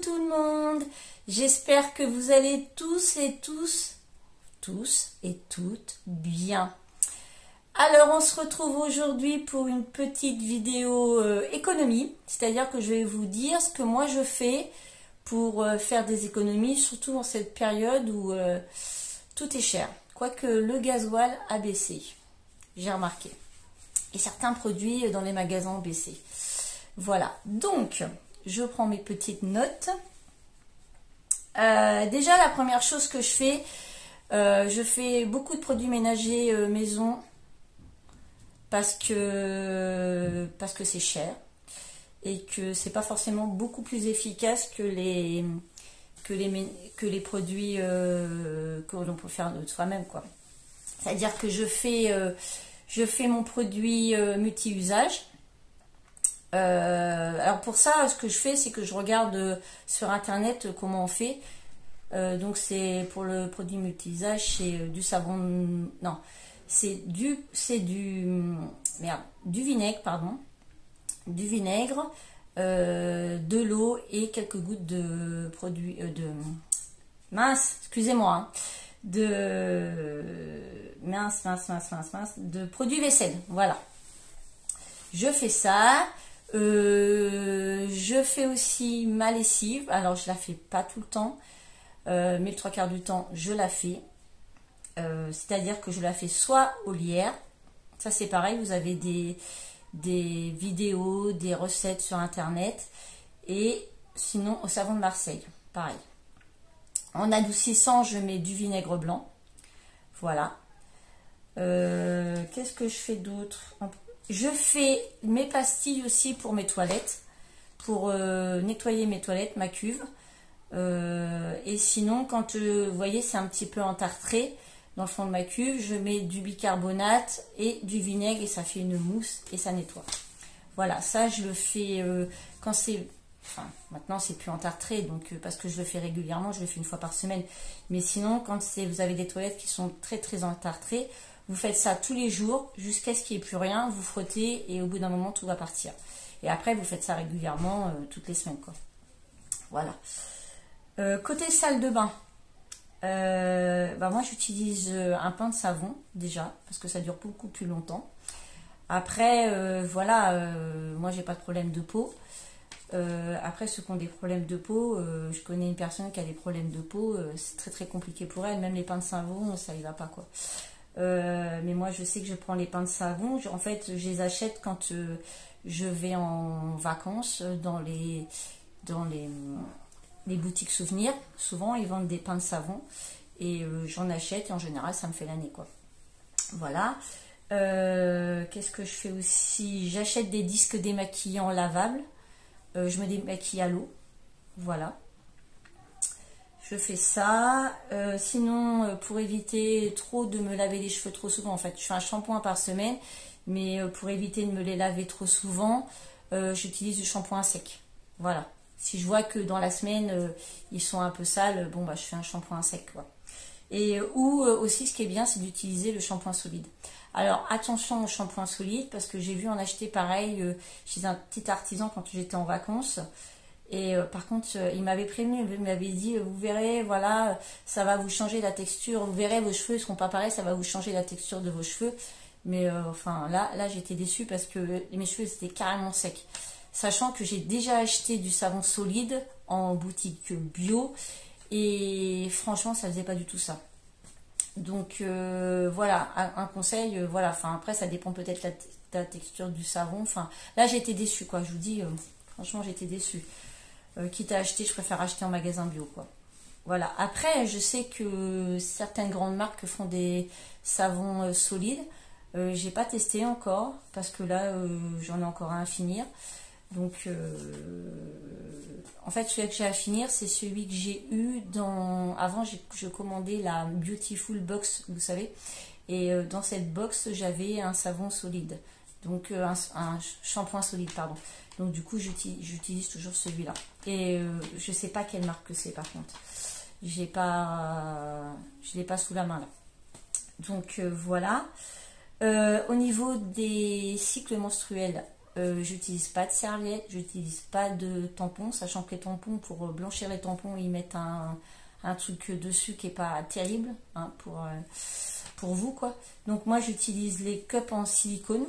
tout le monde, j'espère que vous allez tous et toutes bien. Alors on se retrouve aujourd'hui pour une petite vidéo économie, c'est-à-dire que je vais vous dire ce que moi je fais pour faire des économies, surtout en cette période où tout est cher, quoique le gasoil a baissé, j'ai remarqué, et certains produits dans les magasins ont baissé. Voilà, donc je prends mes petites notes. Déjà la première chose que je fais beaucoup de produits ménagers maison parce que c'est cher et que c'est pas forcément beaucoup plus efficace que les produits que l'on peut faire de soi-même, quoi. C'est-à-dire que je fais mon produit multi-usage. Alors pour ça, ce que je fais, c'est que je regarde sur internet comment on fait. Donc c'est pour le produit multi-usage, c'est du savon, non, c'est du vinaigre, pardon, du vinaigre, de l'eau et quelques gouttes de produit excusez-moi, de produit vaisselle. Voilà, je fais ça. Je fais aussi ma lessive. Alors je la fais pas tout le temps, mais le 3/4 du temps je la fais. C'est-à-dire que je la fais soit au lierre. Ça c'est pareil, vous avez des vidéos, des recettes sur internet. Et sinon au savon de Marseille, pareil. En adoucissant, je mets du vinaigre blanc. Voilà. Qu'est-ce que je fais d'autre? Je fais mes pastilles aussi pour mes toilettes, pour nettoyer mes toilettes, ma cuve. Et sinon, quand vous voyez, c'est un petit peu entartré dans le fond de ma cuve, je mets du bicarbonate et du vinaigre et ça fait une mousse et ça nettoie. Voilà, ça je le fais quand c'est... Enfin, maintenant c'est plus entartré, donc parce que je le fais régulièrement, je le fais une fois par semaine. Mais sinon, quand vous avez des toilettes qui sont très très entartrées, vous faites ça tous les jours jusqu'à ce qu'il n'y ait plus rien, vous frottez et au bout d'un moment tout va partir. Et après vous faites ça régulièrement toutes les semaines, quoi. Voilà. Côté salle de bain, moi j'utilise un pain de savon déjà parce que ça dure beaucoup plus longtemps. Après voilà, moi j'ai pas de problème de peau. Après ceux qui ont des problèmes de peau, je connais une personne qui a des problèmes de peau, c'est très très compliqué pour elle, même les pains de savon ça y va pas, quoi. Mais moi je sais que je prends les pains de savon, en fait je les achète quand je vais en vacances dans les boutiques souvenirs. Souvent ils vendent des pains de savon et j'en achète et en général ça me fait l'année, quoi. Voilà. Qu'est-ce que je fais aussi? J'achète des disques démaquillants lavables. Je me démaquille à l'eau. Voilà. Je fais ça. Sinon, pour éviter trop de me laver les cheveux trop souvent, en fait, je fais un shampoing par semaine, mais pour éviter de me les laver trop souvent, j'utilise du shampoing sec. Voilà. Si je vois que dans la semaine, ils sont un peu sales, bon, bah, je fais un shampoing sec, quoi. Et aussi, ce qui est bien, c'est d'utiliser le shampoing solide. Alors, attention au shampoing solide, parce que j'ai vu en acheter pareil chez un petit artisan quand j'étais en vacances. Et par contre, il m'avait prévenu, il m'avait dit, vous verrez, voilà, ça va vous changer la texture, vous verrez, vos cheveux ne seront pas pareils, ça va vous changer la texture de vos cheveux. Mais enfin, là j'étais déçue parce que mes cheveux étaient carrément secs. Sachant que j'ai déjà acheté du savon solide en boutique bio et franchement, ça faisait pas du tout ça. Donc voilà, un conseil, voilà, enfin après ça dépend peut-être de la texture du savon. Enfin, là j'ai été déçue, quoi, je vous dis, franchement j'étais déçue. Quitte à acheter, je préfère acheter en magasin bio, quoi. Voilà. Après, je sais que certaines grandes marques font des savons solides. J'ai pas testé encore parce que là, j'en ai encore un à finir. Donc, en fait, celui que j'ai à finir, c'est celui que j'ai eu dans... Avant, je commandais la Beautiful Box, vous savez. Et dans cette box, j'avais un savon solide. Donc, un shampoing solide, pardon. Donc du coup j'utilise toujours celui-là. Et je sais pas quelle marque que c'est, par contre. Je l'ai pas sous la main là. Donc voilà. Au niveau des cycles menstruels, j'utilise pas de serviette, j'utilise pas de tampons, sachant que les tampons, pour blanchir les tampons, ils mettent un truc dessus qui est pas terrible, hein, pour vous, quoi. Donc moi, j'utilise les cups en silicone.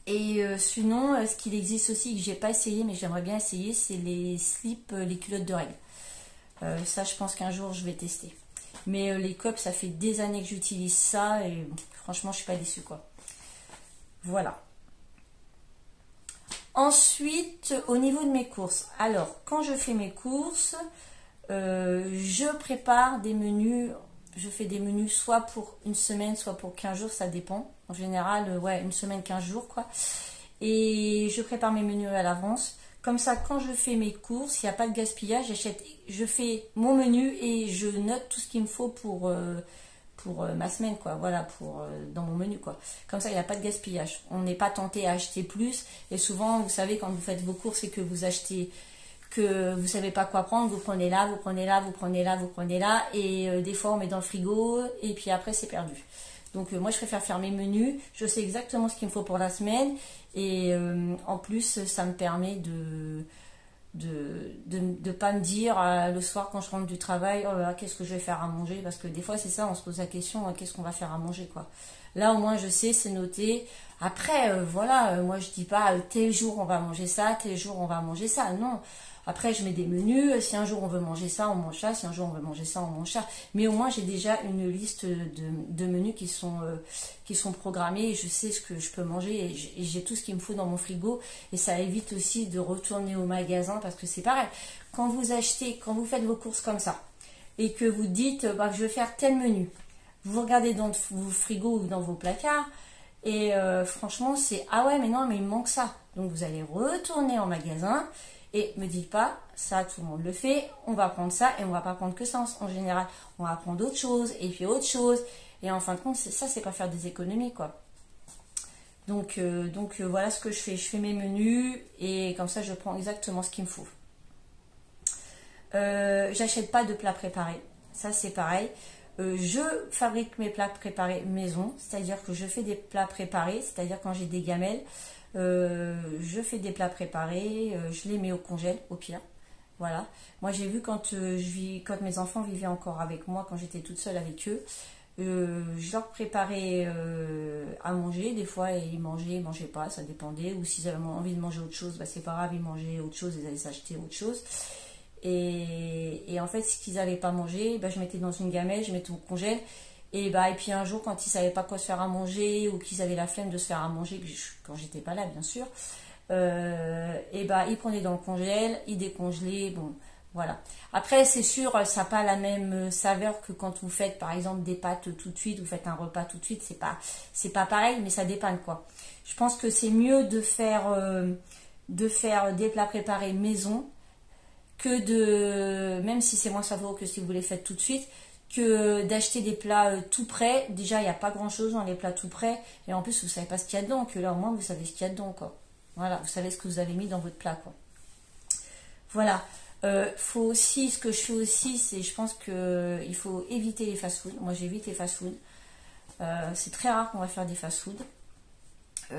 Et sinon, ce qu'il existe aussi, que j'ai pas essayé, mais j'aimerais bien essayer, c'est les slips, les culottes de règles. Ça, je pense qu'un jour, je vais tester. Mais les cups, ça fait des années que j'utilise ça, et franchement, je suis pas déçue, quoi. Voilà. Ensuite, au niveau de mes courses. Alors, quand je fais mes courses, je prépare des menus. Je fais des menus soit pour une semaine, soit pour 15 jours, ça dépend. En général, ouais, une semaine, 15 jours, quoi. Et je prépare mes menus à l'avance. Comme ça, quand je fais mes courses, il n'y a pas de gaspillage. Je fais mon menu et je note tout ce qu'il me faut pour ma semaine, quoi. Voilà, dans mon menu, quoi. Comme ça, il n'y a pas de gaspillage. On n'est pas tenté à acheter plus. Et souvent, vous savez, quand vous faites vos courses et que vous achetez, que vous savez pas quoi prendre, vous prenez là, vous prenez là, vous prenez là, vous prenez là. Et des fois, on met dans le frigo et puis après, c'est perdu. Donc, moi, je préfère faire mes menus. Je sais exactement ce qu'il me faut pour la semaine. Et en plus, ça me permet de pas me dire le soir quand je rentre du travail, oh là là, qu'est-ce que je vais faire à manger, parce que des fois c'est ça, on se pose la question, qu'est-ce qu'on va faire à manger, quoi. Là au moins je sais, c'est noté. Après voilà, moi je dis pas tel jour on va manger ça, tel jour on va manger ça, non. Après je mets des menus, si un jour on veut manger ça, on mange ça, si un jour on veut manger ça, on mange ça. Mais au moins j'ai déjà une liste de menus qui sont programmés, et je sais ce que je peux manger, et j'ai tout ce qu'il me faut dans mon frigo, et ça évite aussi de retourner au magasin, parce que c'est pareil, quand vous faites vos courses comme ça, et que vous dites, bah, je vais faire tel menu, vous regardez dans vos frigos ou dans vos placards, et franchement c'est, ah ouais mais non mais il me manque ça, donc vous allez retourner en magasin. Et me dites pas, ça tout le monde le fait, on va prendre ça et on va pas prendre que ça en général. On va prendre d'autres choses et puis autre chose. Et en fin de compte, ça c'est pas faire des économies, quoi. Donc voilà ce que je fais. Je fais mes menus et comme ça je prends exactement ce qu'il me faut. J'achète pas de plats préparés. Ça c'est pareil. Je fabrique mes plats préparés maison, c'est-à-dire que je fais des plats préparés, c'est-à-dire quand j'ai des gamelles. Je fais des plats préparés, je les mets au congèle, au pire. Voilà. Moi, j'ai vu quand mes enfants vivaient encore avec moi, quand j'étais toute seule avec eux, je leur préparais à manger. Des fois, ils mangeaient pas, ça dépendait. Ou s'ils avaient envie de manger autre chose, bah, c'est pas grave, ils mangeaient autre chose, ils allaient s'acheter autre chose. Et en fait, ce qu'ils n'avaient pas mangé, bah, je mettais dans une gamelle, je mettais au congèle. Et puis un jour, quand ils savaient pas quoi se faire à manger, ou qu'ils avaient la flemme de se faire à manger, quand j'étais pas là bien sûr, ils prenaient dans le congèle, ils décongelaient, bon voilà. Après c'est sûr, ça n'a pas la même saveur que quand vous faites par exemple des pâtes tout de suite, vous faites un repas tout de suite, c'est pas pareil, mais ça dépanne, quoi. Je pense que c'est mieux de faire des plats préparés maison, même si c'est moins savoureux que si vous les faites tout de suite, que d'acheter des plats tout prêts. Déjà, il n'y a pas grand chose dans les plats tout prêts, et en plus, vous savez pas ce qu'il y a dedans, que là, au moins, vous savez ce qu'il y a dedans, quoi. Voilà, vous savez ce que vous avez mis dans votre plat, quoi. Voilà. Faut aussi, ce que je fais aussi, c'est, je pense que il faut éviter les fast-food. Moi, j'évite les fast-food. C'est très rare qu'on va faire des fast-food.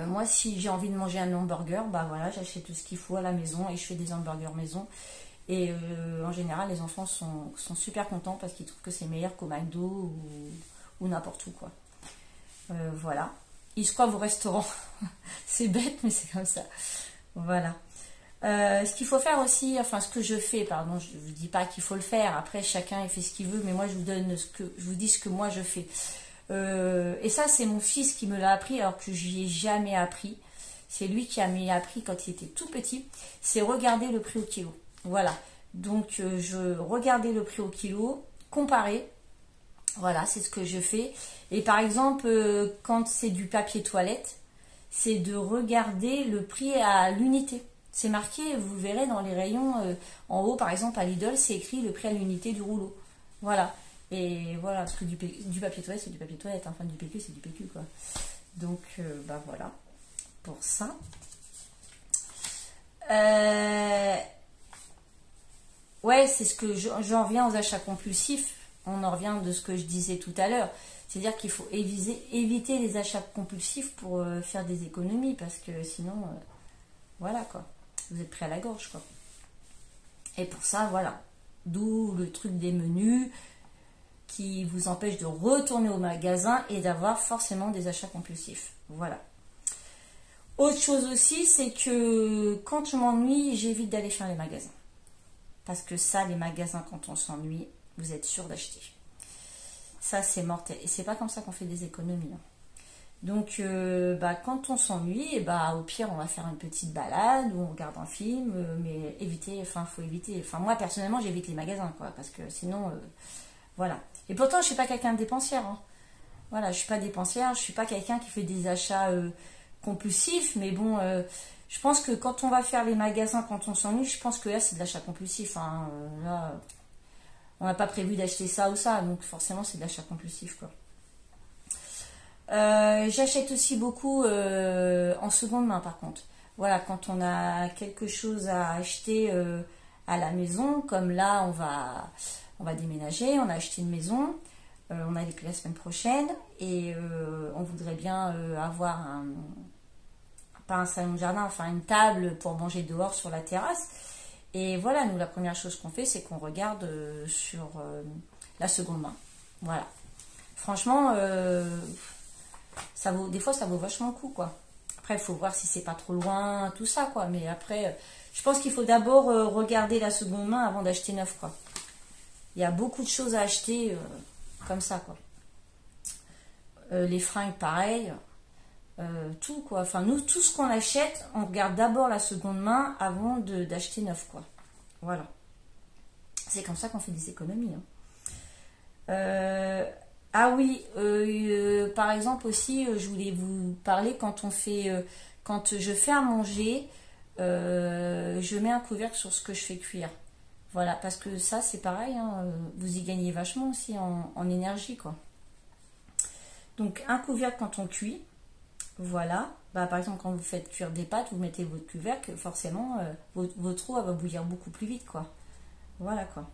Moi, si j'ai envie de manger un hamburger, bah voilà, j'achète tout ce qu'il faut à la maison et je fais des hamburgers maison. Et en général, les enfants sont super contents parce qu'ils trouvent que c'est meilleur qu'au McDo ou n'importe où, quoi. Voilà. Ils se croient au restaurant. C'est bête, mais c'est comme ça. Voilà. Ce qu'il faut faire aussi, enfin ce que je fais, pardon, je ne vous dis pas qu'il faut le faire. Après, chacun il fait ce qu'il veut, mais moi je vous dis ce que moi je fais. Et ça, c'est mon fils qui me l'a appris, alors que je n'y ai jamais appris. C'est lui qui m'a appris quand il était tout petit. C'est regarder le prix au kilo. Voilà, donc je regardais le prix au kilo, comparer, voilà, c'est ce que je fais. Et par exemple, quand c'est du papier toilette, c'est de regarder le prix à l'unité. C'est marqué, vous verrez dans les rayons en haut, par exemple à Lidl, c'est écrit le prix à l'unité du rouleau. Voilà, et voilà, parce que du papier toilette, c'est du papier toilette, enfin du PQ, c'est du PQ, quoi. Donc, bah voilà, pour ça. Ouais, c'est ce que j'en viens aux achats compulsifs. On en revient de ce que je disais tout à l'heure. C'est-à-dire qu'il faut éviter les achats compulsifs pour faire des économies, parce que sinon, voilà quoi, vous êtes pris à la gorge quoi. Et pour ça, voilà, d'où le truc des menus qui vous empêche de retourner au magasin et d'avoir forcément des achats compulsifs. Voilà. Autre chose aussi, c'est que quand je m'ennuie, j'évite d'aller faire les magasins. Parce que ça, les magasins, quand on s'ennuie, vous êtes sûr d'acheter. Ça, c'est mortel. Et c'est pas comme ça qu'on fait des économies. Hein. Donc, quand on s'ennuie, au pire, on va faire une petite balade ou on regarde un film, mais faut éviter. Enfin, moi, personnellement, j'évite les magasins, quoi, parce que sinon, voilà. Et pourtant, je suis pas quelqu'un de dépensière. Hein. Voilà, je suis pas dépensière, je suis pas quelqu'un qui fait des achats compulsifs, mais bon, je pense que quand on va faire les magasins, quand on s'ennuie, je pense que là, c'est de l'achat compulsif. Hein. Là, on n'a pas prévu d'acheter ça ou ça, donc forcément, c'est de l'achat compulsif, quoi. J'achète aussi beaucoup en seconde main, par contre. Voilà, quand on a quelque chose à acheter à la maison, comme là, on va déménager, on a acheté une maison, on a depuis la semaine prochaine, et on voudrait bien avoir pas un salon de jardin, enfin une table pour manger dehors sur la terrasse. Et voilà, nous, la première chose qu'on fait, c'est qu'on regarde sur la seconde main. Voilà. Franchement, des fois, ça vaut vachement le coup, quoi. Après, il faut voir si c'est pas trop loin, tout ça, quoi. Mais après, je pense qu'il faut d'abord regarder la seconde main avant d'acheter neuf, quoi. Il y a beaucoup de choses à acheter comme ça, quoi. Les fringues, pareil. Tout, quoi. Enfin, nous, tout ce qu'on achète, on regarde d'abord la seconde main avant d'acheter neuf, quoi. Voilà. C'est comme ça qu'on fait des économies. Hein. Ah oui, par exemple aussi, je voulais vous parler quand je fais à manger, je mets un couvercle sur ce que je fais cuire. Voilà, parce que ça, c'est pareil, hein, vous y gagnez vachement aussi en énergie, quoi. Donc, un couvercle quand on cuit, voilà. Par exemple, quand vous faites cuire des pâtes, vous mettez votre couvercle, forcément, votre eau, elle va bouillir beaucoup plus vite, quoi. Voilà, quoi.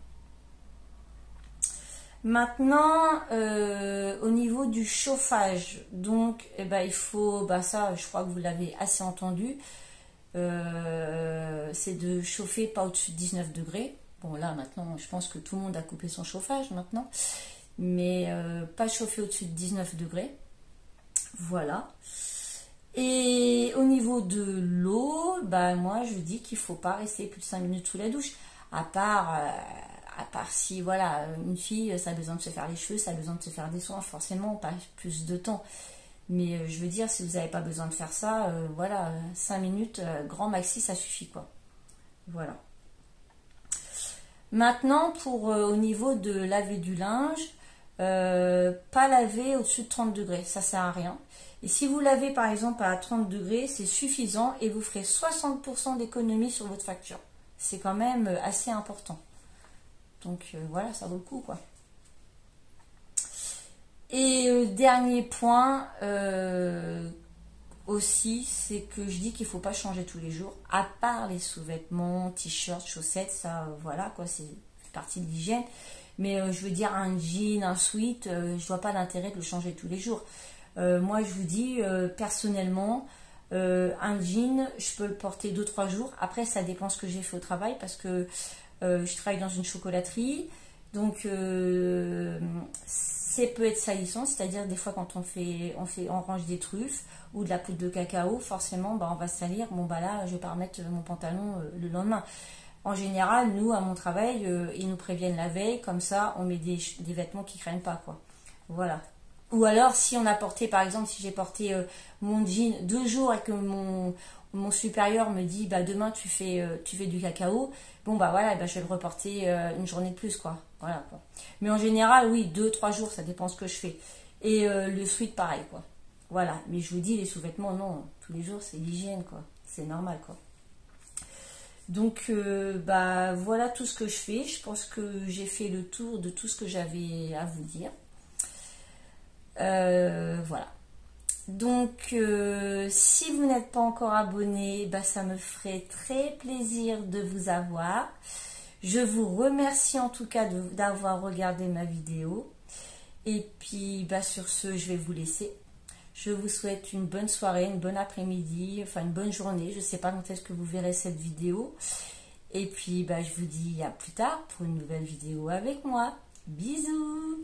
Maintenant, au niveau du chauffage, donc, il faut, ça, je crois que vous l'avez assez entendu, c'est de chauffer pas au-dessus de 19 degrés. Bon, là, maintenant, je pense que tout le monde a coupé son chauffage, maintenant. Mais pas chauffer au-dessus de 19 degrés. Voilà. Et au niveau de l'eau, moi, je dis qu'il ne faut pas rester plus de 5 minutes sous la douche. À part si, voilà, une fille, ça a besoin de se faire les cheveux, ça a besoin de se faire des soins, forcément, pas plus de temps. Mais je veux dire, si vous n'avez pas besoin de faire ça, voilà, 5 minutes, grand maxi, ça suffit, quoi. Voilà. Maintenant, au niveau de laver du linge, pas laver au-dessus de 30 degrés, ça sert à rien. Et si vous lavez, par exemple, à 30 degrés, c'est suffisant et vous ferez 60% d'économie sur votre facture. C'est quand même assez important. Donc voilà, ça vaut le coup, quoi. Et dernier point aussi, c'est que je dis qu'il ne faut pas changer tous les jours, à part les sous-vêtements, t-shirts, chaussettes, ça, voilà, quoi, c'est partie de l'hygiène. Mais je veux dire, un jean, un sweat, je ne vois pas l'intérêt de le changer tous les jours. Moi, je vous dis, personnellement, un jean, je peux le porter 2-3 jours. Après, ça dépend ce que j'ai fait au travail, parce que je travaille dans une chocolaterie, donc ça peut être salissant, c'est-à-dire des fois quand on range des truffes ou de la poudre de cacao, forcément on va salir. Bon là, je vais pas remettre mon pantalon le lendemain. En général, nous à mon travail, ils nous préviennent la veille, comme ça on met des vêtements qui craignent pas, quoi. Voilà. Ou alors si on a porté, par exemple, si j'ai porté mon jean 2 jours et que mon supérieur me dit demain tu fais du cacao, bon voilà, je vais le reporter une journée de plus, quoi. Voilà, quoi. Mais en général, oui, 2-3 jours, ça dépend ce que je fais. Et le sweat, pareil, quoi. Voilà, mais je vous dis, les sous-vêtements, non, tous les jours, c'est l'hygiène, quoi. C'est normal, quoi. Donc, voilà tout ce que je fais. Je pense que j'ai fait le tour de tout ce que j'avais à vous dire. Voilà. Donc, si vous n'êtes pas encore abonné, ça me ferait très plaisir de vous avoir. Je vous remercie en tout cas d'avoir regardé ma vidéo. Et puis bah, sur ce, je vais vous laisser. Je vous souhaite une bonne soirée, une bonne après-midi, enfin une bonne journée. Je ne sais pas quand est-ce que vous verrez cette vidéo. Et puis bah, je vous dis à plus tard pour une nouvelle vidéo avec moi. Bisous!